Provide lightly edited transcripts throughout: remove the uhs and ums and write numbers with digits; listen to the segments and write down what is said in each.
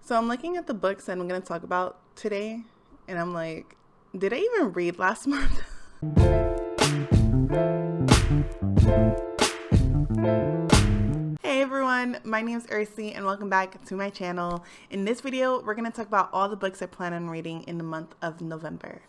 So I'm looking at the books that I'm going to talk about today, and I'm like, did I even read last month? Hey everyone, my name is Ercy and welcome back to my channel. In this video, we're going to talk about all the books I plan on reading in the month of November.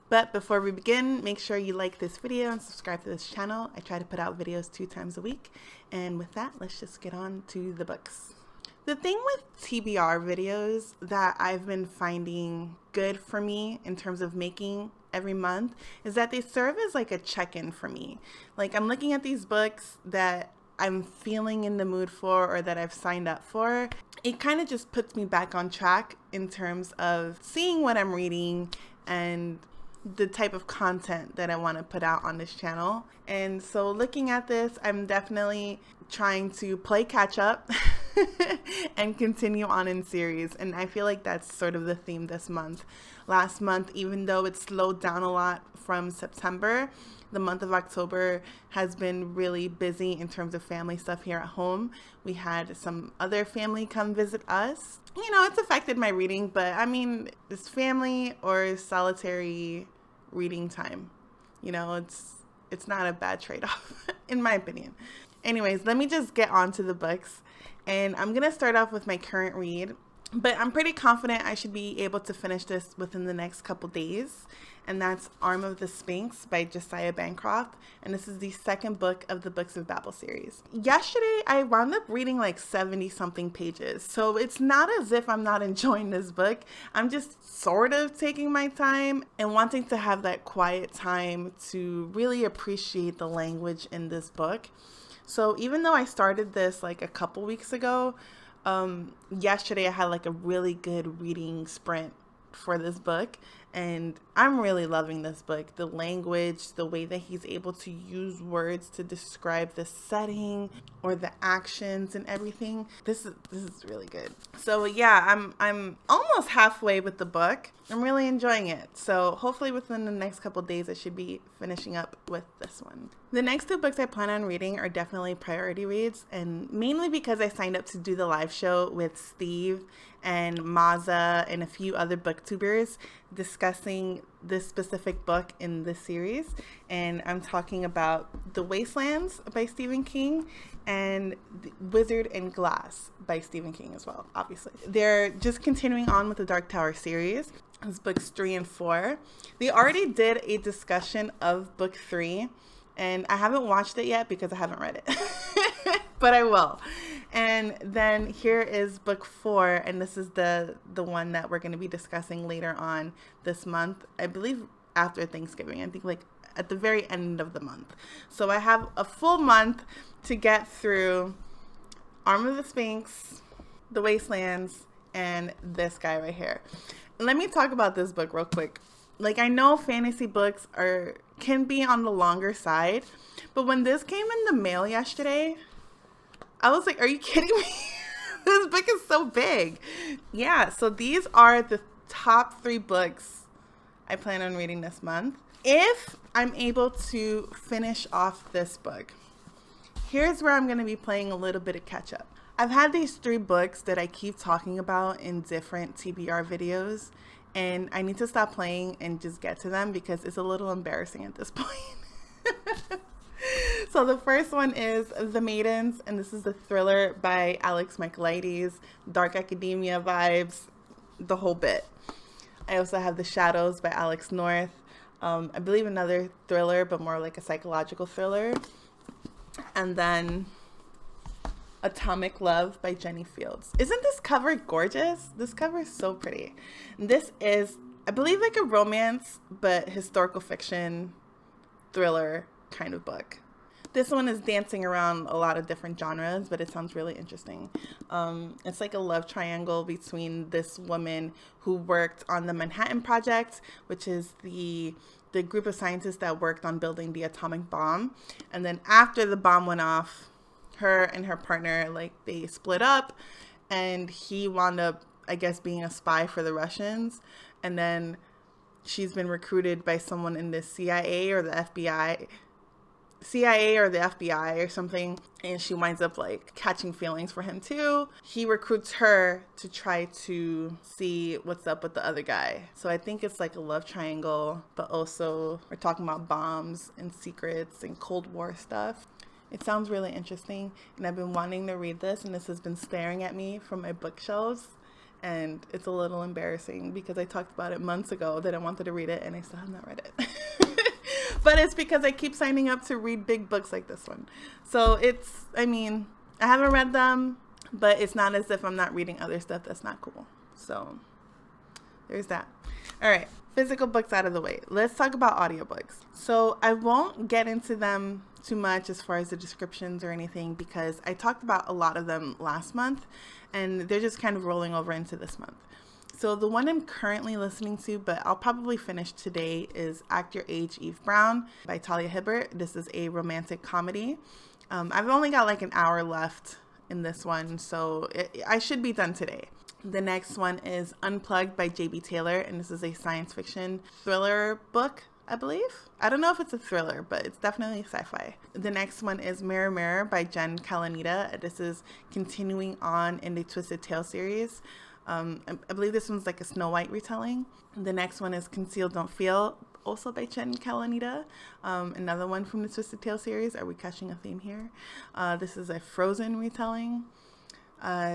But before we begin, make sure you like this video and subscribe to this channel. I try to put out videos 2 times a week. And with that, let's just get on to the books. The thing with TBR videos that I've been finding good for me in terms of making every month is that they serve as like a check-in for me. Like I'm looking at these books that I'm feeling in the mood for or that I've signed up for. It kind of just puts me back on track in terms of seeing what I'm reading and the type of content that I want to put out on this channel. And so looking at this, I'm definitely trying to play catch up and continue on in series. And I feel like that's sort of the theme this month. Last month, even though it slowed down a lot from September, the month of October has been really busy in terms of family stuff here at home. We had some other family come visit us. You know, it's affected my reading, but I mean, it's family or solitary reading time. You know, it's not a bad trade-off, in my opinion. Anyways, let me just get on to the books. And I'm going to start off with my current read. But I'm pretty confident I should be able to finish this within the next couple days. And that's Arm of the Sphinx by Josiah Bancroft. And this is the second book of the Books of Babel series. Yesterday, I wound up reading like 70 something pages. So it's not as if I'm not enjoying this book. I'm just sort of taking my time and wanting to have that quiet time to really appreciate the language in this book. So even though I started this like a couple weeks ago, yesterday I had like a really good reading sprint for this book, and I'm really loving this book. The language, the way that he's able to use words to describe the setting or the actions and everything. This is really good. So yeah, I'm almost halfway with the book. I'm really enjoying it. So hopefully within the next couple days I should be finishing up with this one. The next 2 books I plan on reading are definitely priority reads, and mainly because I signed up to do the live show with Steve and Maza and a few other booktubers discussing this specific book in this series. And I'm talking about The Wastelands by Stephen King and The Wizard and Glass by Stephen King as well, obviously. They're just continuing on with the Dark Tower series. It's books 3 and 4. They already did a discussion of book 3, and I haven't watched it yet because I haven't read it, but I will. And then here is book 4, and this is the one that we're going to be discussing later on this month. I believe after Thanksgiving. I think like at the very end of the month. So I have a full month to get through Arm of the Sphinx, The Wastelands, and this guy right here. Let me talk about this book real quick. Like, I know fantasy books can be on the longer side, but when this came in the mail yesterday, I was like, are you kidding me? This book is so big. Yeah, so these are the top 3 books I plan on reading this month. If I'm able to finish off this book, here's where I'm going to be playing a little bit of catch up. I've had these 3 books that I keep talking about in different TBR videos, and I need to stop playing and just get to them because it's a little embarrassing at this point. So the first one is The Maidens, and this is a thriller by Alex Michaelides, dark academia vibes, the whole bit. I also have The Shadows by Alex North. I believe another thriller, but more like a psychological thriller. And then Atomic Love by Jenny Fields. Isn't this cover gorgeous? This cover is so pretty. This is, I believe, like a romance, but historical fiction thriller kind of book. This one is dancing around a lot of different genres, but it sounds really interesting. It's like a love triangle between this woman who worked on the Manhattan Project, which is the group of scientists that worked on building the atomic bomb. And then after the bomb went off, her and her partner, like, they split up, and he wound up, I guess, being a spy for the Russians. And then she's been recruited by someone in the CIA or the FBI CIA or the FBI or something, and she winds up like catching feelings for him too. He recruits her to try to see what's up with the other guy. So I think it's like a love triangle, but also we're talking about bombs and secrets and Cold War stuff. It sounds really interesting, and I've been wanting to read this, and this has been staring at me from my bookshelves, and it's a little embarrassing because I talked about it months ago that I wanted to read it, and I still have not read it. But it's because I keep signing up to read big books like this one. So I haven't read them, but it's not as if I'm not reading other stuff that's not cool. So there's that. All right, physical books out of the way. Let's talk about audiobooks. So I won't get into them too much as far as the descriptions or anything because I talked about a lot of them last month, and they're just kind of rolling over into this month. So the one I'm currently listening to, but I'll probably finish today, is Act Your Age, Eve Brown by Talia Hibbert. This is a romantic comedy. I've only got like an hour left in this one, so I should be done today. The next one is Unplugged by J.B. Taylor, and this is a science fiction thriller book, I believe. I don't know if it's a thriller, but it's definitely sci-fi. The next one is Mirror Mirror by Jen Kalanita. This is continuing on in the Twisted Tale series. I believe this one's like a Snow White retelling. The next one is Conceal Don't Feel, also by Jen Kalanita. Another one from the Twisted Tale series. Are we catching a theme here? This is a Frozen retelling.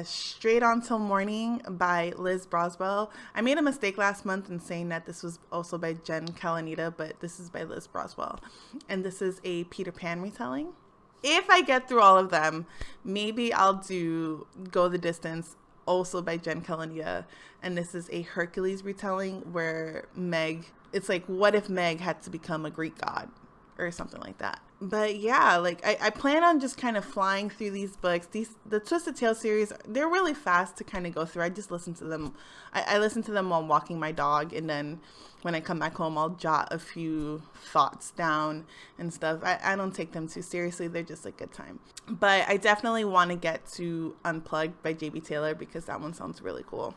Straight On Till Morning by Liz Broswell. I made a mistake last month in saying that this was also by Jen Kalanita, but this is by Liz Broswell. And this is a Peter Pan retelling. If I get through all of them, maybe I'll do Go the Distance, also by Jen Kalanita. And this is a Hercules retelling where it's like, what if Meg had to become a Greek god or something like that. But yeah, like I plan on just kind of flying through these books. The Twisted Tale series, they're really fast to kind of go through. I just listen to them. I listen to them while walking my dog, and then when I come back home, I'll jot a few thoughts down and stuff. I don't take them too seriously. They're just a good time. But I definitely want to get to Unplugged by J.B. Taylor because that one sounds really cool.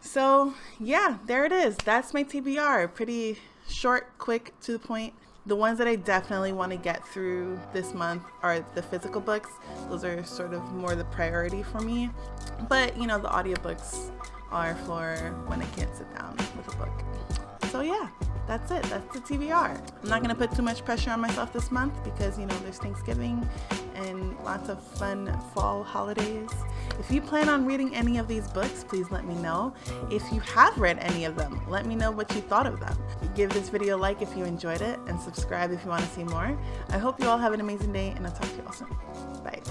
So yeah, there it is. That's my TBR. Pretty short, quick, to the point. The ones that I definitely want to get through this month are the physical books. Those are sort of more the priority for me. But, the audiobooks are for when I can't sit down with a book. So yeah, that's it. That's the TBR. I'm not going to put too much pressure on myself this month because, there's Thanksgiving and lots of fun fall holidays. If you plan on reading any of these books, please let me know. If you have read any of them, let me know what you thought of them. Give this video a like if you enjoyed it, and subscribe if you want to see more. I hope you all have an amazing day, and I'll talk to you all soon. Bye.